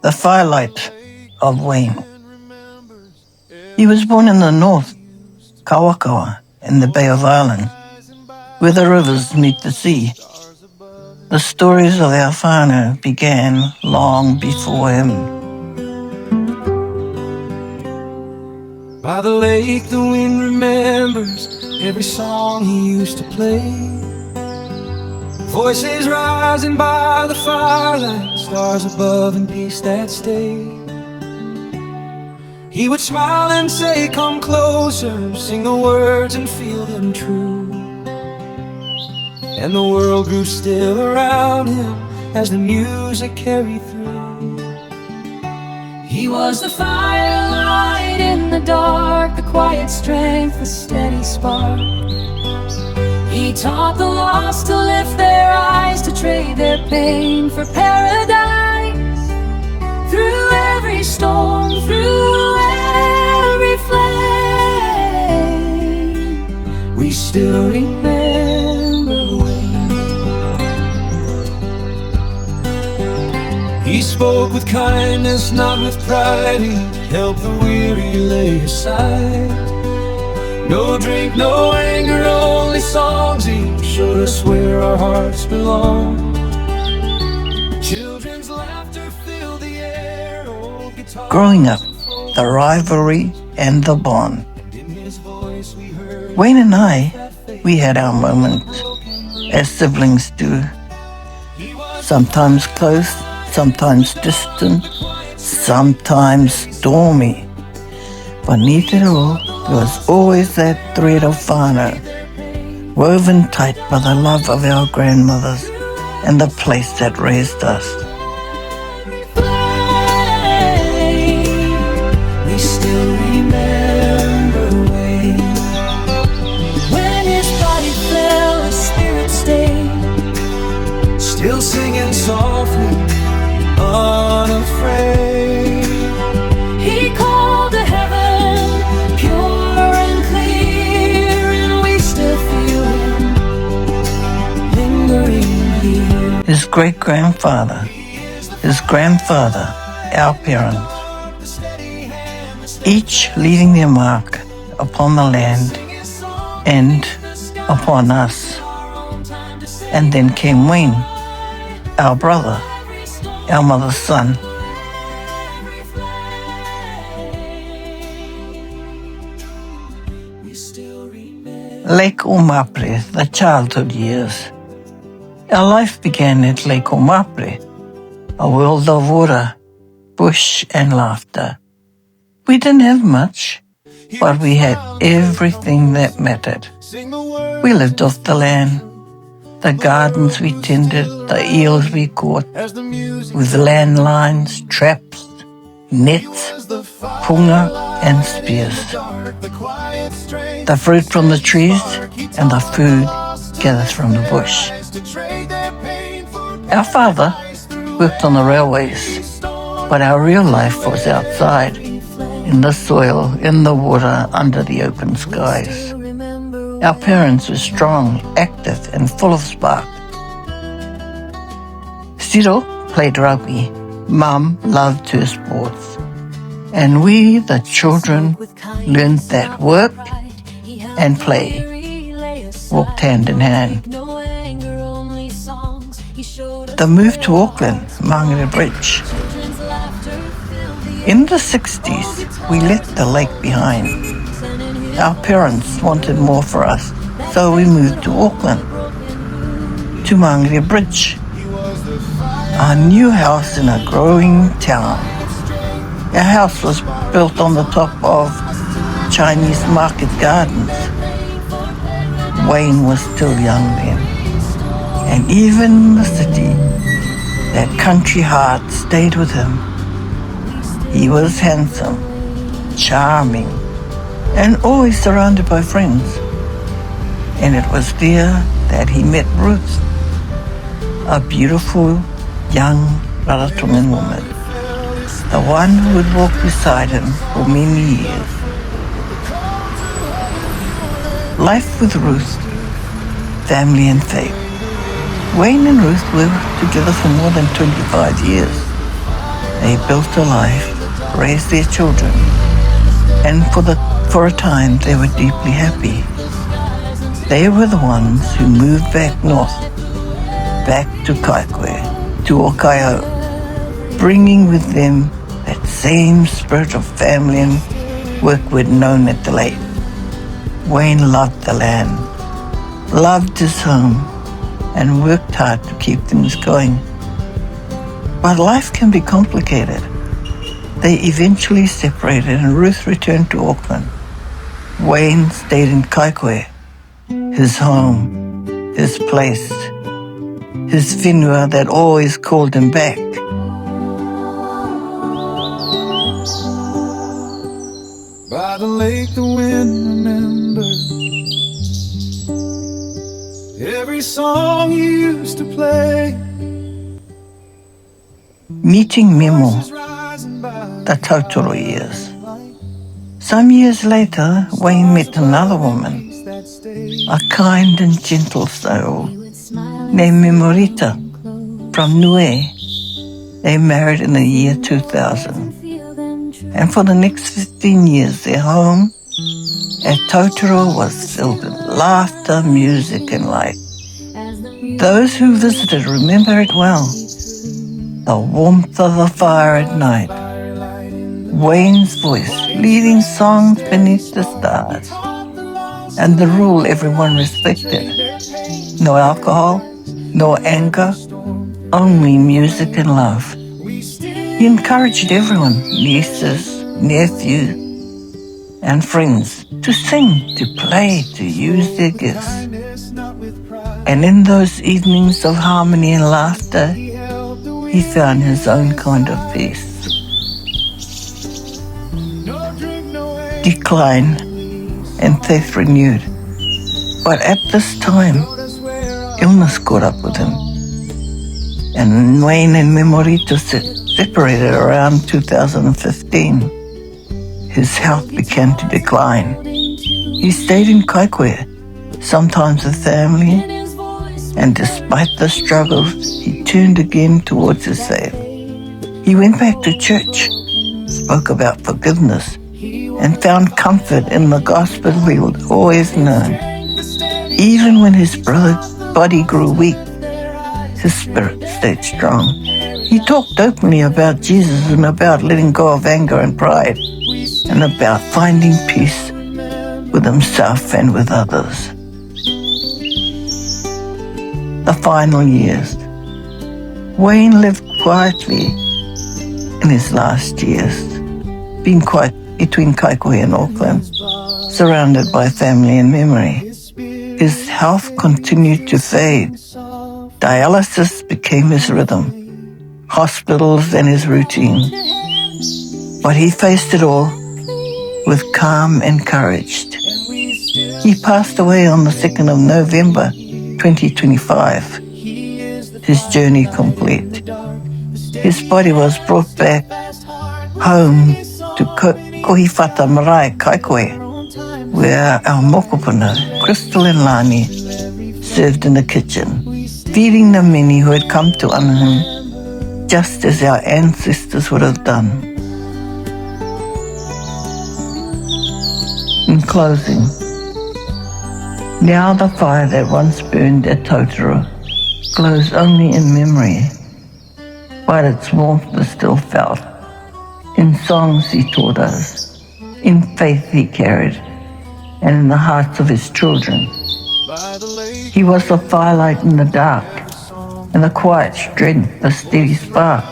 the Firelight of Wayne. He was born in the north, Kawakawa, in the Bay of Islands, where the rivers meet the sea. The stories of our whānau began long before him. By the lake the wind remembers every song he used to play. Voices rising by the firelight, stars above and peace that stay. He would smile and say, come closer, sing the words and feel them true. And the world grew still around him as the music carried through. He was the firelight in the dark, the quiet strength, the steady spark. He taught the lost to lift their eyes, to trade their pain for paradise. Through every storm, through every flame, we still remember Wayne. He spoke with kindness, not with pride. He helped the weary lay aside. No drink, no anger, only songs. He showed us where our hearts belong. Children's laughter filled the air. Old guitars. Growing up, the rivalry and the bond. Wayne and I, we had our moments, as siblings do. Sometimes close, sometimes distant, sometimes stormy. Beneath it all, there was always that thread of whānau, woven tight by the love of our grandmothers and the place that raised us. We still remember Wayne. When his body fell, his spirit stayed, still singing softly, unafraid. He called to heaven, pure and clear, and we still feel him lingering here. His great-grandfather, his grandfather, our parents, each leaving their mark upon the land and upon us. And then came Wayne, our brother, our mother's son. Lake Omapre, the childhood years. Our life began at Lake Omapre, a world of water, bush and laughter. We didn't have much, but we had everything that mattered. We lived off the land, the gardens we tended, the eels we caught, with landlines, traps, nets, punga and spears. The fruit from the trees and the food gathered from the bush. Our father worked on the railways, but our real life was outside, in the soil, in the water, under the open skies. Our parents were strong, active, and full of spark. Siro played rugby. Mum loved her sports. And we, the children, learned that work and play walked hand in hand. The move to Auckland, Mangere Bridge. In the 60s, we left the lake behind. Our parents wanted more for us, so we moved to Auckland, to Mangere Bridge, our new house in a growing town. Our house was built on the top of Chinese market gardens. Wayne was still young then, and even in the city, that country heart stayed with him. He was handsome, charming, and always surrounded by friends. And it was there that he met Ruth, a beautiful, young Rarotongan woman, the one who would walk beside him for many years. Life with Ruth, family and faith. Wayne and Ruth were together for more than 25 years. They built a life, raised their children, and for a time they were deeply happy. They were the ones who moved back north, back to Kaikohe, to Okaihau, bringing with them that same spirit of family and work we'd known at the lake. Wayne loved the land, loved his home, and worked hard to keep things going. But life can be complicated. They eventually separated and Ruth returned to Auckland. Wayne stayed in Kaikohe, his home, his place, his whenua that always called him back. By the lake the wind remembers every song you used to play. Meeting Memo, the Totoro years. Some years later, Wayne met another woman, a kind and gentle soul named Memorita from Niue. They married in the year 2000. And for the next 15 years, their home at Totoro was filled with laughter, music, and light. Those who visited remember it well. The warmth of the fire at night, Wayne's voice leading songs beneath the stars, and the rule everyone respected. No alcohol, no anger, only music and love. He encouraged everyone, nieces, nephews, and friends, to sing, to play, to use their gifts. And in those evenings of harmony and laughter, he found his own kind of peace. Decline and faith renewed. But at this time, illness caught up with him. And Wayne and Memorita separated around 2015. His health began to decline. He stayed in Kaikohe, sometimes with family, and despite the struggles, he turned again towards his faith. He went back to church, spoke about forgiveness, and found comfort in the gospel he had always known. Even when his body grew weak, his spirit stayed strong. He talked openly about Jesus and about letting go of anger and pride, and about finding peace with himself and with others. The final years. Wayne lived quietly in his last years, being quiet between Kaikohe and Auckland, surrounded by family and memory. His health continued to fade. Dialysis became his rhythm, hospitals and his routine. But he faced it all with calm and courage. He passed away on the 2nd of November, 2025. His journey complete. His body was brought back home to Kohifata Marae, Kaikohe, where our mokopuna, Crystal and Lani, served in the kitchen, feeding the many who had come to honour him, just as our ancestors would have done. In closing, now the fire that once burned at Totoro glows only in memory, but its warmth is still felt in songs he taught us, in faith he carried, and in the hearts of his children. He was the firelight in the dark, and the quiet strength, the steady spark.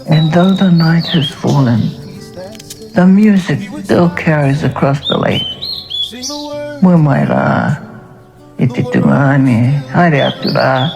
And though the night has fallen, the music still carries across the lake. Mua mai rā, e te tungane, haere atu rā,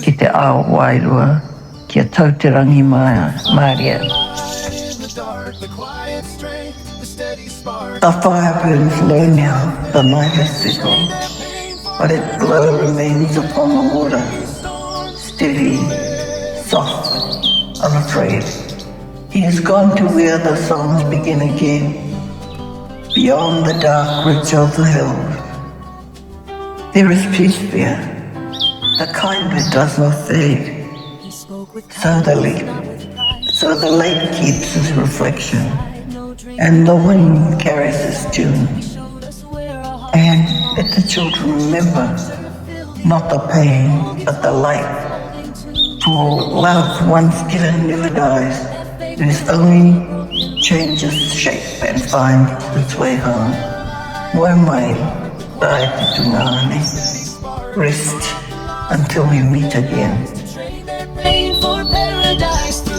ki te ao wairua, kia tau te rangi Maria. The fire burns low now, the night has settled, but its glow remains upon the water, steady, soft, unafraid. He has gone to where the songs begin again, beyond the dark ridge of the hills. There is peace there, the kind that does not fade. So so the lake keeps his reflection, and the wind carries his tune. And let the children remember, not the pain, but the light. For love once given never dies. It is only changes shape and finds its way home. Moe mai, tae te tungane. Rest until we meet again. Trade their pain for paradise.